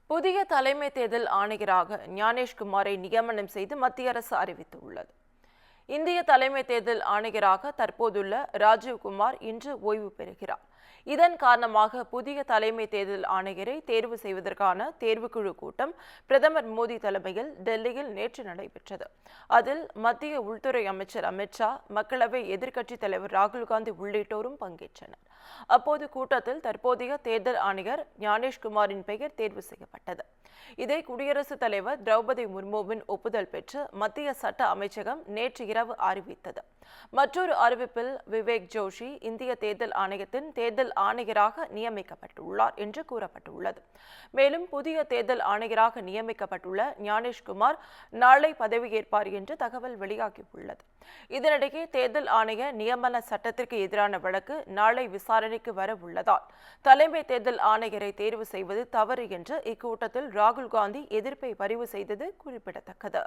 புதிய தலைமை தேர்தல் ஆணையராக ஞானேஷ்குமாரை நியமனம் செய்து மத்திய அரசு அறிவித்துள்ளது. இந்திய தலைமை தேர்தல் ஆணையராக தற்போதுள்ள ராஜீவ்குமார் இன்று ஓய்வு பெறுகிறார். இதன் காரணமாக புதிய தலைமை தேர்தல் ஆணையரை தேர்வு செய்வதற்கான தேர்வுக்குழு கூட்டம் பிரதமர் மோடி தலைமையில் டெல்லியில் நேற்று நடைபெற்றது. அதில் மத்திய உள்துறை அமைச்சர் அமித் ஷா, மக்களவை எதிர்க்கட்சித் தலைவர் ராகுல் காந்தி உள்ளிட்டோரும் பங்கேற்றனர். அப்போது கூட்டத்தில் தற்போதைய தேர்தல் ஆணையர் ஞானேஷ்குமாரின் பெயர் தேர்வு செய்யப்பட்டது. இதை குடியரசுத் தலைவர் திரௌபதி முர்முவின் ஒப்புதல் பெற்று மத்திய சட்ட அமைச்சகம் நேற்று இரவு அறிவித்தது. மற்றொரு அறிவிப்பில் விவேக் ஜோஷி இந்திய தேர்தல் ஆணையத்தின் தேர்தல் ஆணையராக நியமிக்கப்பட்டுள்ளார் என்று கூறப்பட்டுள்ளது. மேலும் புதிய தேர்தல் ஆணையராக நியமிக்கப்பட்டுள்ள ஞானேஷ்குமார் நாளை பதவியேற்பார் என்று தகவல் வெளியாகியுள்ளது. இதனிடையே தேர்தல் ஆணைய நியமன சட்டத்திற்கு எதிரான வழக்கு நாளை விசாரணைக்கு வர உள்ளதால் தலைமை தேர்தல் ஆணையரை தேர்வு செய்வது தவறு என்று இக்கூட்டத்தில் ராகுல் காந்தி எதிர்ப்பை பதிவு செய்தது குறிப்பிடத்தக்கது.